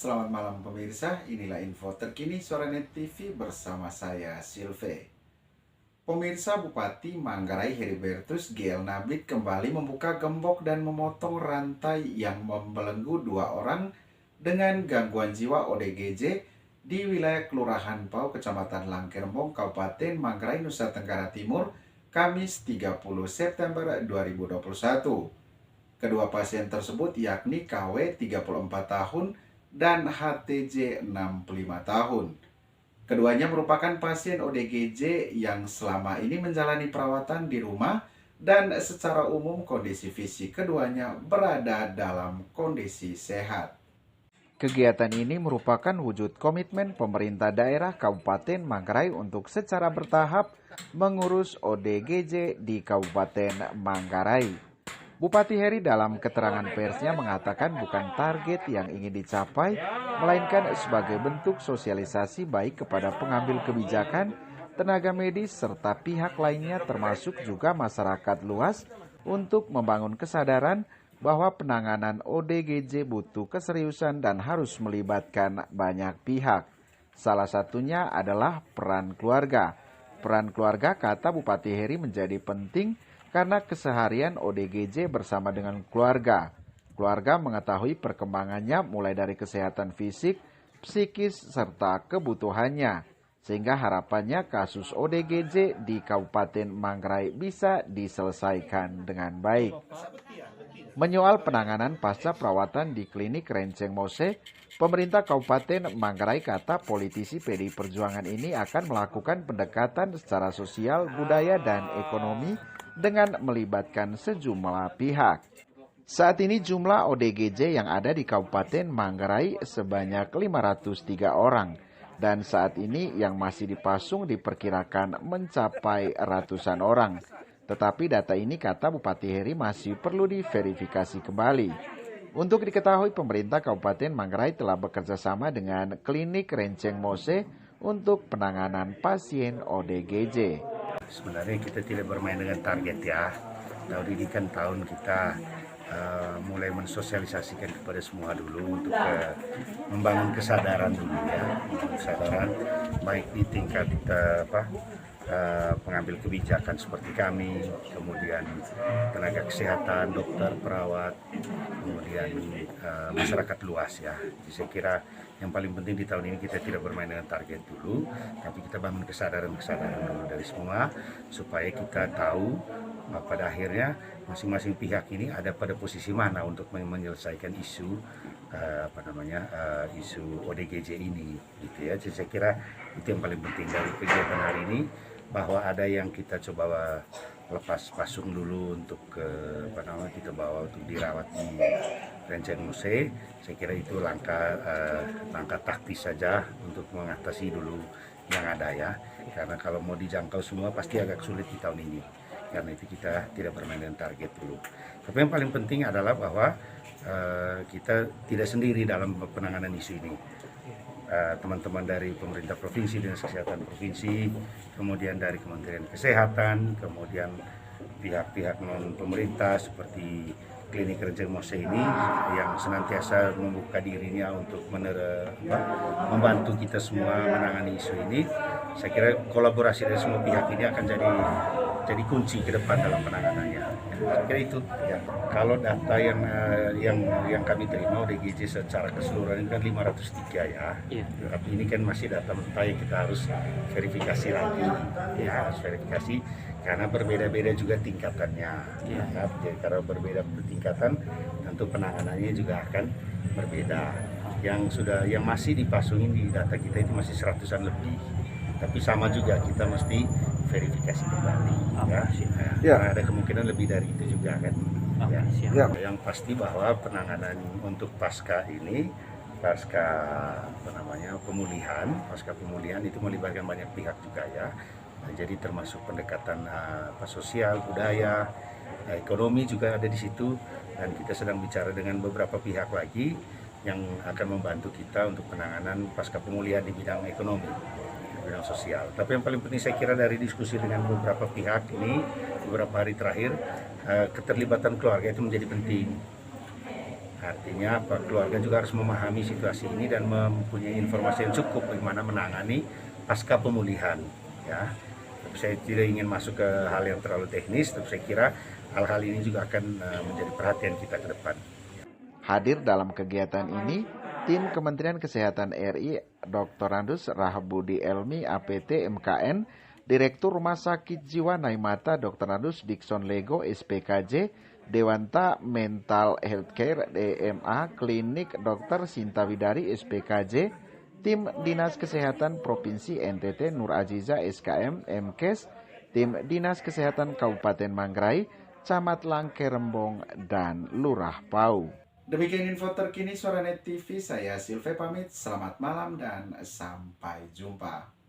Selamat malam pemirsa, inilah info terkini Sorenet TV bersama saya Silve. Pemirsa, Bupati Manggarai Heribertus GL Nablit kembali membuka gembok dan memotong rantai yang membelenggu 2 orang dengan gangguan jiwa ODGJ di wilayah Kelurahan Pau, Kecamatan Langkerembong, Kabupaten Manggarai, Nusa Tenggara Timur, Kamis 30 September 2021. Kedua pasien tersebut yakni KW 34 tahun dan HTJ 65 tahun. Keduanya merupakan pasien ODGJ yang selama ini menjalani perawatan di rumah dan secara umum kondisi fisik keduanya berada dalam kondisi sehat. Kegiatan ini merupakan wujud komitmen pemerintah daerah Kabupaten Manggarai untuk secara bertahap mengurus ODGJ di Kabupaten Manggarai. Bupati Heri dalam keterangan persnya mengatakan bukan target yang ingin dicapai, melainkan sebagai bentuk sosialisasi baik kepada pengambil kebijakan, tenaga medis, serta pihak lainnya termasuk juga masyarakat luas untuk membangun kesadaran bahwa penanganan ODGJ butuh keseriusan dan harus melibatkan banyak pihak. Salah satunya adalah peran keluarga. Peran keluarga, kata Bupati Heri, menjadi penting karena keseharian ODGJ bersama dengan keluarga. Keluarga mengetahui perkembangannya mulai dari kesehatan fisik, psikis, serta kebutuhannya. Sehingga harapannya kasus ODGJ di Kabupaten Manggarai bisa diselesaikan dengan baik. Menyoal penanganan pasca perawatan di klinik Renceng Mose, pemerintah Kabupaten Manggarai kata politisi PDI Perjuangan ini akan melakukan pendekatan secara sosial, budaya, dan ekonomi dengan melibatkan sejumlah pihak. Saat ini jumlah ODGJ yang ada di Kabupaten Manggarai sebanyak 503 orang. Dan saat ini yang masih dipasung diperkirakan mencapai ratusan orang. Tetapi data ini, kata Bupati Heri, masih perlu diverifikasi kembali. Untuk diketahui, pemerintah Kabupaten Manggarai telah bekerja sama dengan klinik Renceng Mose untuk penanganan pasien ODGJ. Sebenarnya kita tidak bermain dengan target ya. Tahun ini kan tahun kita mulai mensosialisasikan kepada semua dulu untuk membangun kesadaran dulu ya. Kesadaran baik di tingkat pengambil kebijakan seperti kami, kemudian tenaga kesehatan, dokter, perawat, kemudian masyarakat luas ya. Jadi saya kira yang paling penting di tahun ini kita tidak bermain dengan target dulu, tapi kita bangun kesadaran dulu dari semua supaya kita tahu pada akhirnya masing-masing pihak ini ada pada posisi mana untuk menyelesaikan isu isu ODGJ ini gitu ya. Jadi saya kira itu yang paling penting dari kegiatan hari ini, bahwa ada yang kita coba lepas pasung dulu untuk kita bawa untuk dirawat di Renceng Mose. Saya kira itu langkah taktis saja untuk mengatasi dulu yang ada ya, karena kalau mau dijangkau semua pasti agak sulit di tahun ini. Karena itu kita tidak bermain dengan target dulu. Tapi yang paling penting adalah bahwa kita tidak sendiri dalam penanganan isu ini. Teman-teman dari pemerintah provinsi, Dinas Kesehatan Provinsi, kemudian dari Kementerian Kesehatan, kemudian pihak-pihak non pemerintah seperti klinik Renceng Mose ini yang senantiasa membuka dirinya untuk membantu kita semua menangani isu ini. Saya kira kolaborasi dari semua pihak ini akan jadi kunci ke depan dalam penanganannya. Saya kira itu ya. Kalau data yang kami terima ODGJ secara keseluruhan ini kan 503 ya. Tapi ini kan masih data mentah yang kita harus verifikasi lagi. Ya, harus verifikasi karena berbeda-beda juga tingkatannya. Ya, jadi karena berbeda tingkatan, tentu penanganannya juga akan berbeda. Yang masih dipasungin di data kita itu masih 100-an lebih. Tapi sama juga kita mesti verifikasi kembali ya. Karena ada kemungkinan lebih dari itu juga kan. Ya. Yang pasti bahwa penanganan untuk pasca pemulihan itu melibatkan banyak pihak juga ya. Nah, jadi termasuk pendekatan sosial, budaya, ekonomi juga ada di situ, dan kita sedang bicara dengan beberapa pihak lagi yang akan membantu kita untuk penanganan pasca pemulihan di bidang ekonomi, bidang sosial. Tapi yang paling penting saya kira dari diskusi dengan beberapa pihak ini beberapa hari terakhir, keterlibatan keluarga itu menjadi penting. Artinya keluarga juga harus memahami situasi ini dan mempunyai informasi yang cukup bagaimana menangani pasca pemulihan. Ya, tapi saya tidak ingin masuk ke hal yang terlalu teknis, tapi saya kira hal-hal ini juga akan menjadi perhatian kita ke depan. Hadir dalam kegiatan ini, tim Kementerian Kesehatan RI Dr. Andus Rahbudi Elmi APT MKN, Direktur Rumah Sakit Jiwa Naimata Dr. Andus Dikson Lego SPKJ, Dewanta Mental Healthcare DMA, Klinik Dr. Sinta Widari SPKJ, tim Dinas Kesehatan Provinsi NTT Nur Aziza SKM MKes, tim Dinas Kesehatan Kabupaten Manggarai, Camat Langke Rembong, dan Lurah Pau. Demikian info terkini Suara Net TV, saya Silve pamit, selamat malam dan sampai jumpa.